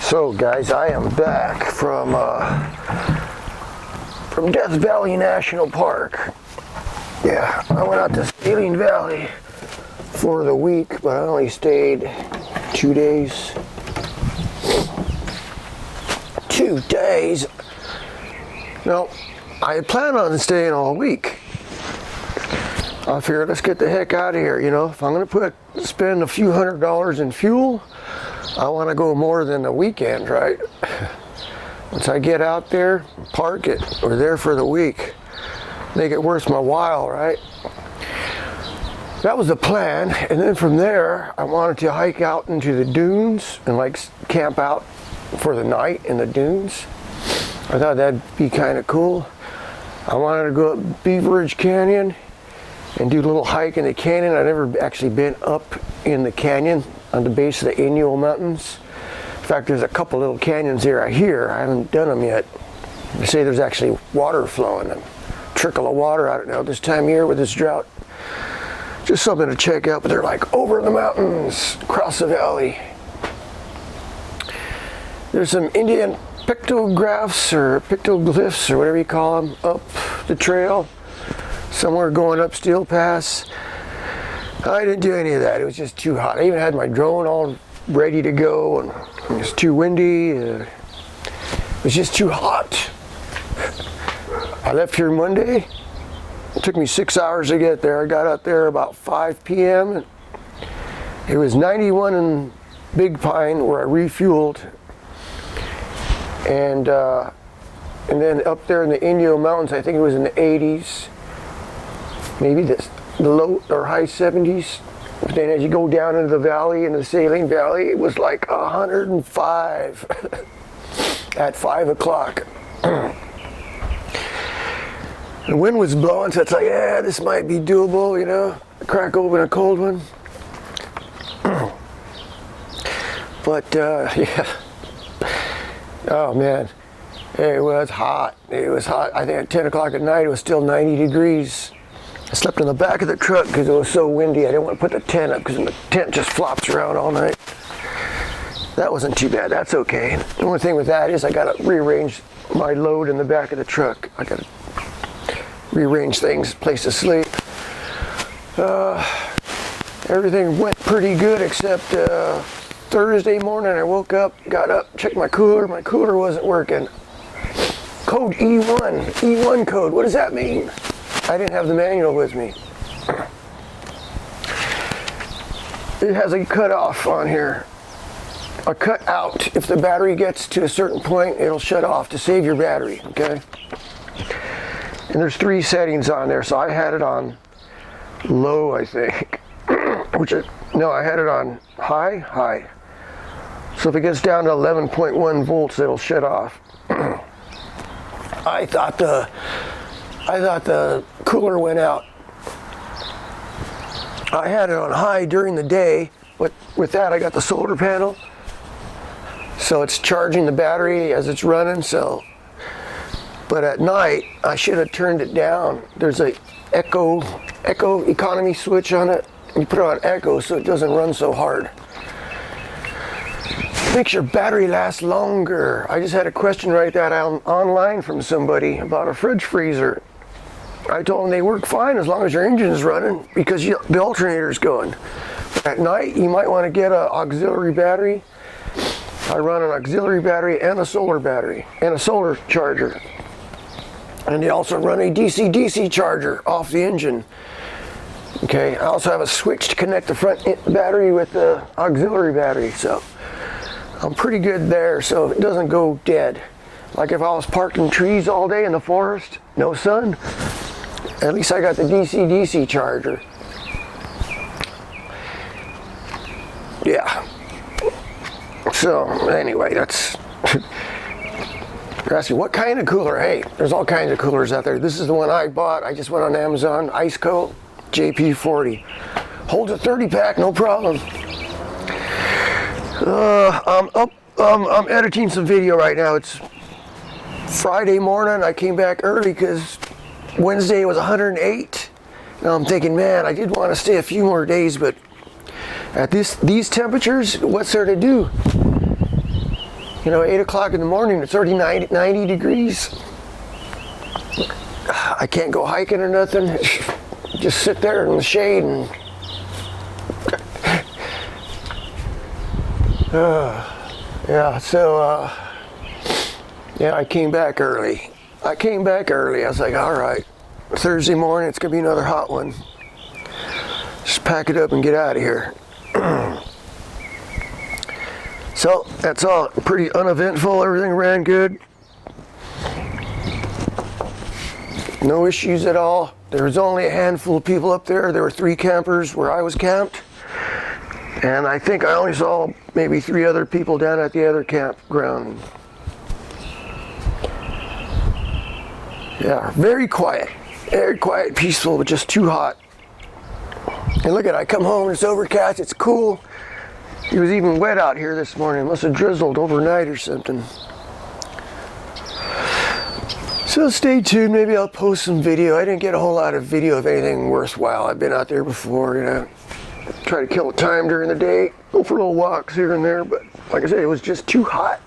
So guys, I am back from Death Valley National Park. Yeah, I went out to Saline Valley for the week, but I only stayed 2 days. 2 days? No, I had planned on staying all week. I figured, let's get the heck out of here, you know. If I'm gonna spend a few $100s in fuel, I want to go more than a weekend, right? Once I get out there, park it, we're there for the week. Make it worth my while, right? That was the plan, and then from there, I wanted to hike out into the dunes and like camp out for the night in the dunes. I thought that'd be kind of cool. I wanted to go up Beaver Ridge Canyon and do a little hike in the canyon. I've never actually been up in the canyon on the base of the Inyo Mountains. In fact, there's a couple little canyons here I haven't done them yet. They say there's actually water flowing, a trickle of water out now this time of year with this drought. Just something to check out, but they're like over in the mountains, across the valley. There's some Indian pictographs or pictoglyphs or whatever you call them up the trail. Somewhere going up Steel Pass. I didn't do any of that. It was just too hot. I even had my drone all ready to go, and it was too windy. It was just too hot. I left here Monday. It took me 6 hours to get there. I got out there about 5 p.m. It was 91 in Big Pine where I refueled, and then up there in the Inyo Mountains, I think it was in the 80s. Maybe the low or high 70s. But then as you go down into the valley, in the Saline Valley, it was like 105 at 5 o'clock. The wind was blowing, so it's like, yeah, this might be doable, you know, crack open a cold one. But yeah, oh man, it was hot. It was hot. I think at 10 o'clock at night, it was still 90 degrees. I slept in the back of the truck because it was so windy. I didn't want to put the tent up because the tent just flops around all night. That wasn't too bad. That's okay. The only thing with that is I got to rearrange my load in the back of the truck. I got to rearrange things, place to sleep. Everything went pretty good except Thursday morning I woke up, got up, checked my cooler. My cooler wasn't working. Code E1. E1 code. What does that mean? I didn't have the manual with me. It has a cutoff on here. A cut out. If the battery gets to a certain point, it'll shut off to save your battery, okay? And there's 3 settings on there, so I had it on low, I think. No, I had it on high. So if it gets down to 11.1 volts, it'll shut off. I thought the cooler went out. I had it on high during the day, but with that I got the solar panel. So it's charging the battery as it's running, but at night I should have turned it down. There's a echo economy switch on it. You put it on echo so it doesn't run so hard. Makes your battery last longer. I just had a question right that online from somebody about a fridge freezer. I told them they work fine as long as your engine is running because the alternator's going. But at night, you might want to get an auxiliary battery. I run an auxiliary battery and a solar battery and a solar charger. And they also run a DC-DC charger off the engine. Okay, I also have a switch to connect the front battery with the auxiliary battery. So I'm pretty good there, so it doesn't go dead. Like if I was parked in trees all day in the forest, no sun, at least I got the DC-DC charger. Yeah. So anyway, that's you're asking what kind of cooler? Hey, there's all kinds of coolers out there. This is the one I bought. I just went on Amazon, Iceco JP40. Holds a 30-pack, no problem. I'm editing some video right now. It's Friday morning. I came back early because Wednesday was 108. Now I'm thinking, man, I did want to stay a few more days, but at these temperatures, what's there to do? You know, 8 o'clock in the morning, it's already 90 degrees. I can't go hiking or nothing. Just sit there in the shade and yeah, so yeah, I came back early. I was like, all right, Thursday morning, it's gonna be another hot one. Just pack it up and get out of here. So that's all pretty uneventful. Everything ran good. No issues at all. There was only a handful of people up there. There were 3 campers where I was camped. And I think I only saw maybe 3 other people down at the other campground. Yeah, very quiet, peaceful, but just too hot. And look at it, I come home and it's overcast, it's cool. It was even wet out here this morning. It must have drizzled overnight or something. So stay tuned, maybe I'll post some video. I didn't get a whole lot of video of anything worthwhile. I've been out there before, you know. Try to kill time during the day, go for little walks here and there, but like I said, it was just too hot.